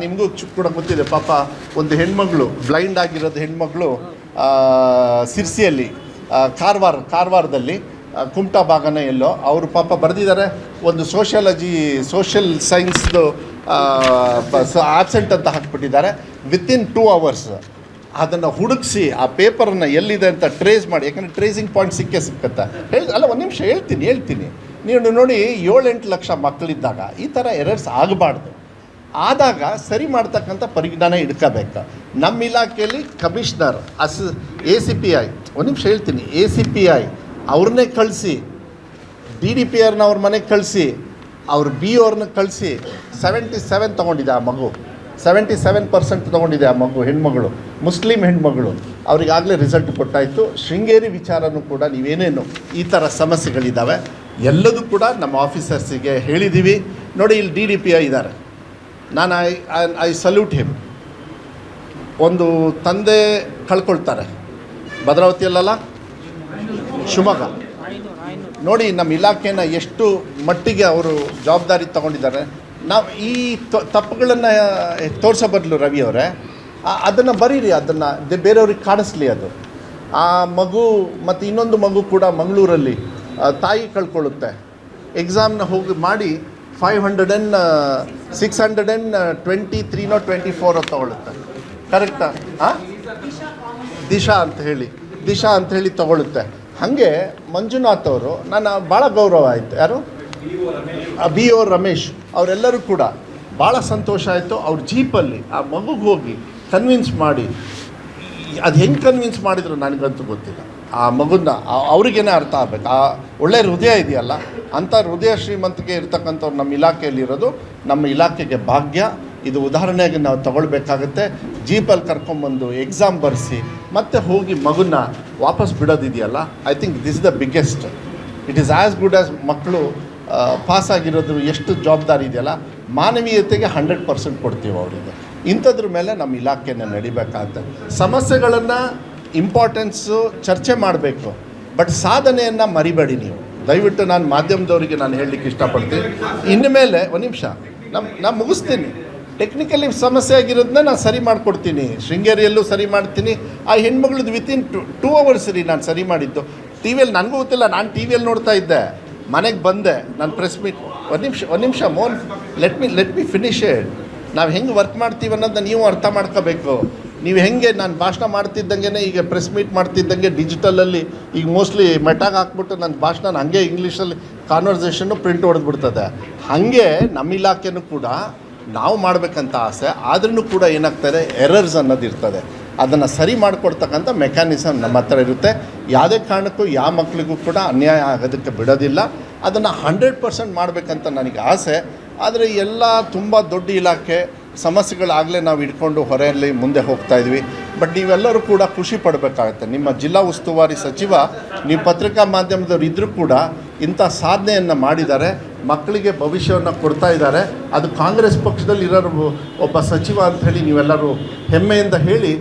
ನಿಮಗೂ ಕೂಡ ಗೊತ್ತಿದೆ ಪಾಪ, ಒಂದು ಹೆಣ್ಮಗಳು ಬ್ಲೈಂಡ್ ಆಗಿರೋದು ಹೆಣ್ಮಗಳು ಸಿರ್ಸಿಯಲ್ಲಿ ಕಾರವಾರದಲ್ಲಿ ಕುಮಟಾ ಭಾಗನ ಎಲ್ಲೋ ಅವರು ಪಾಪ ಬರೆದಿದ್ದಾರೆ, ಒಂದು ಸೋಷಿಯಲ್ ಸೈನ್ಸ್ದು ಆಬ್ಸೆಂಟ್ ಅಂತ ಹಾಕ್ಬಿಟ್ಟಿದ್ದಾರೆ. ವಿತಿನ್ 2 hours ಅದನ್ನು ಹುಡುಕಿಸಿ ಆ ಪೇಪರನ್ನು ಎಲ್ಲಿದೆ ಅಂತ ಟ್ರೇಸ್ ಮಾಡಿ, ಯಾಕಂದರೆ ಟ್ರೇಸಿಂಗ್ ಪಾಯಿಂಟ್ ಸಿಕ್ಕುತ್ತೆ. ಒಂದು ನಿಮಿಷ ಹೇಳ್ತೀನಿ. ನೀವು ನೋಡಿ 7-8 ಲಕ್ಷ ಮಕ್ಕಳಿದ್ದಾಗ ಈ ಥರ ಎರರ್ಸ್ ಆಗಬಾರ್ದು. ಆದಾಗ ಸರಿ ಮಾಡ್ತಕ್ಕಂಥ ಪರಿಜ್ಞಾನ ಇಟ್ಕೋಬೇಕು. ನಮ್ಮ ಇಲಾಖೆಯಲ್ಲಿ ಕಮಿಷನರ್ ACPI, ಒಂದು ನಿಮಿಷ ಹೇಳ್ತೀನಿ, ACPI ಅವ್ರನ್ನೇ ಕಳಿಸಿ, DDPRನ ಅವ್ರ ಮನೆಗೆ ಕಳಿಸಿ, ಅವ್ರ BOರ್ನ ಕಳಿಸಿ 77 ತೊಗೊಂಡಿದೆ ಆ ಮಗು, 77% ತೊಗೊಂಡಿದೆ ಆ ಮಗು, ಹೆಣ್ಮಗಳು, ಮುಸ್ಲಿಂ ಹೆಣ್ಮಗಳು. ಅವರಿಗಾಗಲೇ ರಿಸಲ್ಟ್ ಕೊಟ್ಟಾಯಿತು. ಶೃಂಗೇರಿ ವಿಚಾರನೂ ಕೂಡ ನೀವೇನೇನು ಈ ಥರ ಸಮಸ್ಯೆಗಳಿದ್ದಾವೆ ಎಲ್ಲದೂ ಕೂಡ ನಮ್ಮ ಆಫೀಸರ್ಸಿಗೆ ಹೇಳಿದ್ದೀವಿ. ನೋಡಿ, ಇಲ್ಲಿ DDPI ಇದ್ದಾರೆ, ನಾನು ಐ ಸಲ್ಯೂಟ್ ಹಿಮ್. ಒಂದು ತಂದೆ ಕಳ್ಕೊಳ್ತಾರೆ ಭದ್ರಾವತಿಯಲ್ಲ, ಶಿವಮೊಗ್ಗ. ನೋಡಿ ನಮ್ಮ ಇಲಾಖೆನ ಎಷ್ಟು ಮಟ್ಟಿಗೆ ಅವರು ಜವಾಬ್ದಾರಿ ತಗೊಂಡಿದ್ದಾರೆ. ನಾವು ಈ ತಪ್ಪುಗಳನ್ನು ತೋರಿಸೋ ಬದಲು ರವಿ ಅವರೇ ಅದನ್ನು ಬರೀರಿ, ಅದನ್ನು ಬೇರೆಯವ್ರಿಗೆ ಕಾಣಿಸ್ಲಿ. ಅದು ಆ ಮಗು ಮತ್ತು ಇನ್ನೊಂದು ಮಗು ಕೂಡ ಮಂಗಳೂರಲ್ಲಿ ತಾಯಿ ಕಳ್ಕೊಳ್ಳುತ್ತೆ. ಎಕ್ಸಾಮ್ನ ಹೋಗಿ ಮಾಡಿ 623 24 ತೊಗೊಳುತ್ತೆ. ಕರೆಕ್ಟಾ? ದಿಶಾ ಅಂತ ಹೇಳಿ ತೊಗೊಳುತ್ತೆ. ಹಾಗೆ ಮಂಜುನಾಥ್ ಅವರು ನನ್ನ ಭಾಳ ಗೌರವ ಆಯಿತು. ಯಾರು? BO ರಮೇಶ್ ಅವರೆಲ್ಲರೂ ಕೂಡ ಭಾಳ ಸಂತೋಷ ಆಯಿತು. ಅವ್ರ ಜೀಪಲ್ಲಿ ಆ ಮಗುಗೆ ಹೋಗಿ ಕನ್ವಿನ್ಸ್ ಮಾಡಿ, ಅದು ಹೆಂಗೆ ಕನ್ವಿನ್ಸ್ ಮಾಡಿದ್ರು ನನಗಂತೂ ಗೊತ್ತಿಲ್ಲ. ಆ ಮಗುನ ಅವ್ರಿಗೇನೆ ಅರ್ಥ ಆಗಬೇಕು. ಆ ಒಳ್ಳೆಯ ಹೃದಯ ಇದೆಯಲ್ಲ, ಅಂಥ ಹೃದಯ ಶ್ರೀಮಂತಿಕೆ ಇರ್ತಕ್ಕಂಥವ್ರು ನಮ್ಮ ಇಲಾಖೆಯಲ್ಲಿರೋದು ನಮ್ಮ ಇಲಾಖೆಗೆ ಭಾಗ್ಯ. ಇದು ಉದಾಹರಣೆಗೆ ನಾವು ತಗೊಳ್ಬೇಕಾಗತ್ತೆ. ಜೀಪಲ್ಲಿ ಕರ್ಕೊಂಬಂದು ಎಕ್ಸಾಮ್ ಬರೆಸಿ ಮತ್ತೆ ಹೋಗಿ ಮಗುನ ವಾಪಸ್ ಬಿಡೋದಿದೆಯಲ್ಲ, I think this the biggest. It is as good as ಮಕ್ಕಳು ಪಾಸಾಗಿರೋದು ಎಷ್ಟು ಜವಾಬ್ದಾರಿ ಇದೆಯಲ್ಲ, ಮಾನವೀಯತೆಗೆ 100% ಕೊಡ್ತೀವಿ ಅವರಿಗೆ. ಇಂಥದ್ರ ಮೇಲೆ ನಮ್ಮ ಇಲಾಖೆನ ನಡಿಬೇಕಾಗತ್ತೆ. ಸಮಸ್ಯೆಗಳನ್ನು ಇಂಪಾರ್ಟೆನ್ಸು ಚರ್ಚೆ ಮಾಡಬೇಕು, ಬಟ್ ಸಾಧನೆಯನ್ನು ಮರಿಬೇಡಿ ನೀವು. ದಯವಿಟ್ಟು ನಾನು ಮಾಧ್ಯಮದವರಿಗೆ ನಾನು ಹೇಳಲಿಕ್ಕೆ ಇಷ್ಟಪಡ್ತೀನಿ. ಇನ್ನು ಮೇಲೆ ಒಂದು ನಿಮಿಷ ನಾನು ಮುಗಿಸ್ತೀನಿ. ಟೆಕ್ನಿಕಲಿ ಸಮಸ್ಯೆ ಆಗಿರೋದನ್ನ ನಾನು ಸರಿ ಮಾಡಿಕೊಡ್ತೀನಿ, ಶೃಂಗೇರಿಯಲ್ಲೂ ಸರಿ ಮಾಡ್ತೀನಿ. ಆ ಹೆಣ್ಮಗಳದ್ದು ವಿತಿನ್ 2 hours ರೀ ನಾನು ಸರಿ ಮಾಡಿದ್ದು. TVಯಲ್ಲಿ ನನಗೂ ಗೊತ್ತಿಲ್ಲ, ನಾನು TVಯಲ್ಲಿ ನೋಡ್ತಾ ಇದ್ದೆ, ಮನೆಗೆ ಬಂದೆ, ನಾನು ಪ್ರೆಸ್ ಮೀಟ್. ಒಂದು ನಿಮಿಷ Mohan, let me finish it. ನಾವು ಹೆಂಗೆ ವರ್ಕ್ ಮಾಡ್ತೀವಿ ಅನ್ನೋದನ್ನ ನೀವು ಅರ್ಥ ಮಾಡ್ಕೋಬೇಕು. ನೀವು ಹೆಂಗೆ ನಾನು ಭಾಷಣ ಮಾಡ್ತಿದ್ದಂಗೆ, ಈಗ ಪ್ರೆಸ್ ಮೀಟ್ ಮಾಡ್ತಿದ್ದಂಗೆ ಡಿಜಿಟಲಲ್ಲಿ ಈಗ ಮೋಸ್ಟ್ಲಿ ಮೆಟಾಗಿ ಹಾಕ್ಬಿಟ್ಟು ನನ್ನ ಭಾಷಣ ಹಾಗೆ ಇಂಗ್ಲೀಷಲ್ಲಿ ಕಾನ್ವರ್ಸೇಷನ್ನು ಪ್ರಿಂಟ್ ಹೊಡೆದ್ಬಿಡ್ತದೆ. ಹಾಗೆ ನಮ್ಮ ಇಲಾಖೆನೂ ಕೂಡ ನಾವು ಮಾಡಬೇಕಂತ ಆಸೆ, ಆದ್ರೂ ಕೂಡ ಏನಾಗ್ತದೆ, ಎರರ್ಸ್ ಅನ್ನೋದು ಇರ್ತದೆ. ಅದನ್ನು ಸರಿ ಮಾಡಿಕೊಡ್ತಕ್ಕಂಥ ಮೆಕ್ಯಾನಿಸಮ್ ನಮ್ಮ ಹತ್ರ ಇರುತ್ತೆ. ಯಾವುದೇ ಕಾರಣಕ್ಕೂ ಯಾವ ಮಕ್ಕಳಿಗೂ ಕೂಡ ಅನ್ಯಾಯ ಆಗೋದಕ್ಕೆ ಬಿಡೋದಿಲ್ಲ. ಅದನ್ನು 100% ಮಾಡಬೇಕಂತ ನನಗೆ ಆಸೆ. ಆದರೆ ಎಲ್ಲ ತುಂಬ ದೊಡ್ಡ ಇಲಾಖೆ, ಸಮಸ್ಯೆಗಳಾಗಲೇ ನಾವು ಇಟ್ಕೊಂಡು ಹೊರೆಯಲ್ಲಿ ಮುಂದೆ ಹೋಗ್ತಾಯಿದ್ವಿ. ಬಟ್ ನೀವೆಲ್ಲರೂ ಕೂಡ ಖುಷಿ ಪಡಬೇಕಾಗತ್ತೆ. ನಿಮ್ಮ ಜಿಲ್ಲಾ ಉಸ್ತುವಾರಿ ಸಚಿವ, ನೀವು ಪತ್ರಿಕಾ ಮಾಧ್ಯಮದವ್ರು ಇದ್ದರೂ ಕೂಡ ಇಂಥ ಸಾಧನೆಯನ್ನು ಮಾಡಿದ್ದಾರೆ, ಮಕ್ಕಳಿಗೆ ಭವಿಷ್ಯವನ್ನು ಕೊಡ್ತಾ ಇದ್ದಾರೆ. ಅದು ಕಾಂಗ್ರೆಸ್ ಪಕ್ಷದಲ್ಲಿ ಇರೋರು ಒಬ್ಬ ಸಚಿವ ಅಂಥೇಳಿ ನೀವೆಲ್ಲರೂ ಹೆಮ್ಮೆಯಿಂದ ಹೇಳಿ